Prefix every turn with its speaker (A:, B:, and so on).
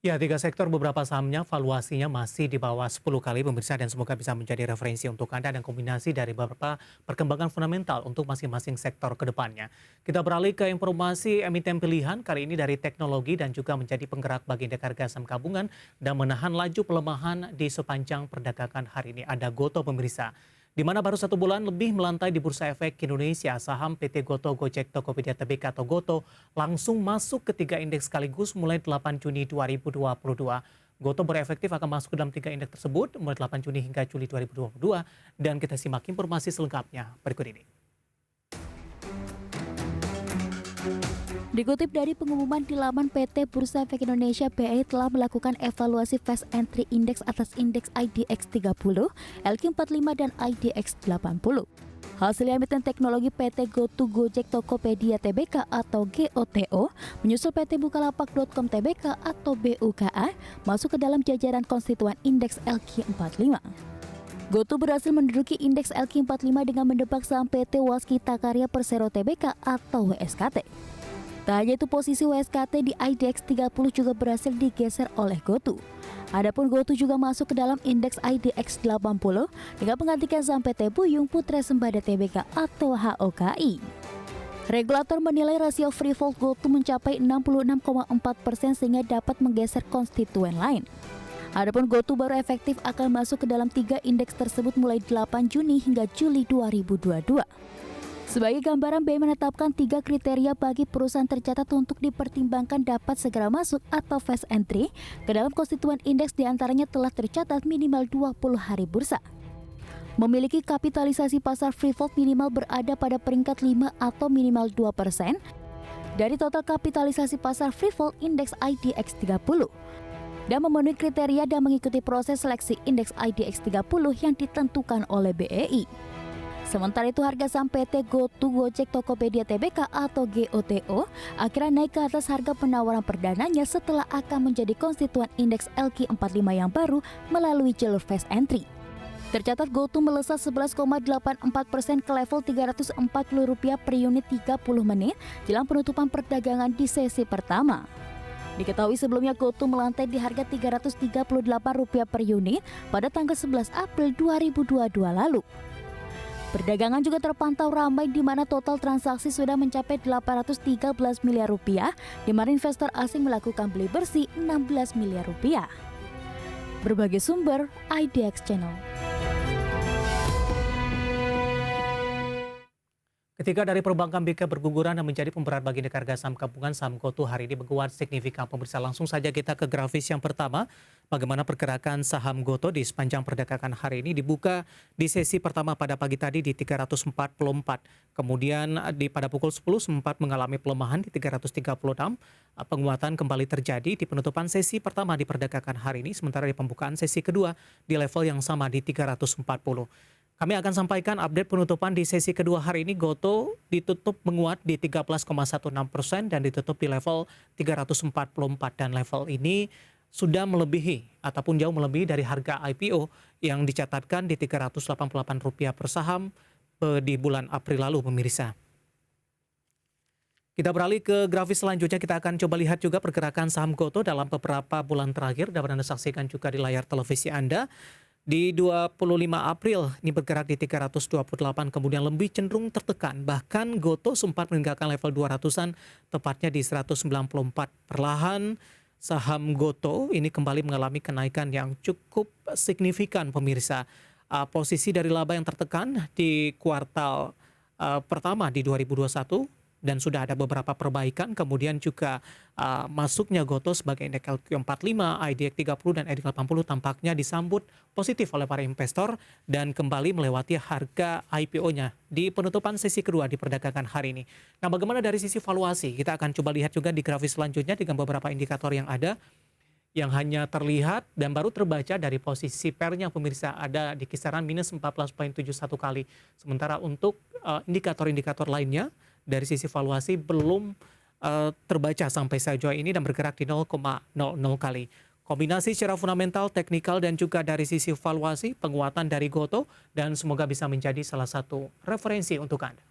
A: Ya, tiga sektor beberapa sahamnya valuasinya masih di bawah 10 kali pemirsa dan semoga bisa menjadi referensi untuk Anda dan kombinasi dari beberapa perkembangan fundamental untuk masing-masing sektor ke depannya. Kita beralih ke informasi emiten pilihan kali ini dari teknologi dan juga menjadi penggerak bagi indeks harga saham gabungan dan menahan laju pelemahan di sepanjang perdagangan hari ini. Ada Goto pemirsa di mana baru 1 bulan lebih melantai di Bursa Efek Indonesia, saham PT Goto Gojek Tokopedia Tbk atau Goto langsung masuk ke 3 indeks sekaligus mulai 8 Juni 2022. Goto berefektif akan masuk ke dalam 3 indeks tersebut mulai 8 Juni hingga Juli 2022 dan kita simak informasi selengkapnya berikut ini.
B: Dikutip dari pengumuman di laman PT Bursa Efek Indonesia, BI telah melakukan evaluasi fast entry index atas indeks IDX 30, LQ45 dan IDX 80. Hasil emiten teknologi PT GoTo Gojek Tokopedia Tbk atau GOTO menyusul PT Bukalapak.com Tbk atau BUKA masuk ke dalam jajaran konstituen indeks LQ45. GoTo berhasil menduduki indeks LQ45 dengan mendebak saham PT Waskita Karya Persero Tbk atau WSKT. Tak hanya itu, posisi WSKT di IDX 30 juga berhasil digeser oleh GoTo. Adapun GoTo juga masuk ke dalam indeks IDX 80 dengan menggantikan saham PT Buyung Putra Sembada Tbk atau HOKI. Regulator menilai rasio free float GoTo mencapai 66,4% sehingga dapat menggeser konstituen lain. Adapun GoTo baru efektif akan masuk ke dalam 3 indeks tersebut mulai 8 Juni hingga Juli 2022. Sebagai gambaran, BI menetapkan 3 kriteria bagi perusahaan tercatat untuk dipertimbangkan dapat segera masuk atau fast entry ke dalam konstituen indeks, diantaranya telah tercatat minimal 20 hari bursa, memiliki kapitalisasi pasar free float minimal berada pada peringkat 5 atau minimal 2% dari total kapitalisasi pasar free float indeks IDX 30, dan memenuhi kriteria dan mengikuti proses seleksi indeks IDX 30 yang ditentukan oleh BEI. Sementara itu, harga saham PT GoTo Gojek Tokopedia Tbk atau GOTO akhirnya naik ke atas harga penawaran perdananya setelah akan menjadi konstituen indeks LQ45 yang baru melalui jalur fast entry. Tercatat GoTo melesat 11,84% ke level Rp340 per unit 30 menit jelang penutupan perdagangan di sesi pertama. Diketahui sebelumnya GoTo melantai di harga Rp338 per unit pada tanggal 11 April 2022 lalu. Perdagangan juga terpantau ramai di mana total transaksi sudah mencapai Rp813 miliar, di mana investor asing melakukan beli bersih Rp16 miliar. Berbagai sumber IDX Channel.
A: Ketika dari perbankan BK berguguran dan menjadi pemberat bagi indeks harga saham gabungan, saham Goto hari ini menguat signifikan pemirsa. Langsung saja kita ke grafis yang pertama. Bagaimana pergerakan saham Goto di sepanjang perdagangan hari ini. Dibuka di sesi pertama pada pagi tadi di 344. Kemudian pada pukul 10 sempat mengalami pelemahan di 336. Penguatan kembali terjadi di penutupan sesi pertama di perdagangan hari ini. Sementara di pembukaan sesi kedua di level yang sama di 340. Kami akan sampaikan update penutupan di sesi kedua hari ini. Goto ditutup menguat di 13,16% dan ditutup di level 344, dan level ini sudah melebihi ataupun jauh melebihi dari harga IPO yang dicatatkan di Rp388 per saham di bulan April lalu pemirsa. Kita beralih ke grafis selanjutnya, kita akan coba lihat juga pergerakan saham Goto dalam beberapa bulan terakhir. Dapat Anda saksikan juga di layar televisi Anda. Di 25 April ini bergerak di 328, kemudian lebih cenderung tertekan. Bahkan Goto sempat meninggalkan level 200-an, tepatnya di 194. Perlahan saham Goto ini kembali mengalami kenaikan yang cukup signifikan pemirsa. Posisi dari laba yang tertekan di kuartal pertama di 2021 dan sudah ada beberapa perbaikan, kemudian juga masuknya Goto sebagai indeks LQ45, IDX 30 dan IDX 80 tampaknya disambut positif oleh para investor dan kembali melewati harga IPO-nya di penutupan sesi kedua di perdagangan hari ini. Nah, bagaimana dari sisi valuasi? Kita akan coba lihat juga di grafis selanjutnya dengan beberapa indikator yang ada yang hanya terlihat dan baru terbaca dari posisi pairnya pemirsa ada di kisaran minus 14,71 kali. Sementara untuk indikator-indikator lainnya dari sisi valuasi belum terbaca sampai sejauh ini dan bergerak di 0,00 kali. Kombinasi secara fundamental, teknikal dan juga dari sisi valuasi, penguatan dari Goto dan semoga bisa menjadi salah satu referensi untuk Anda.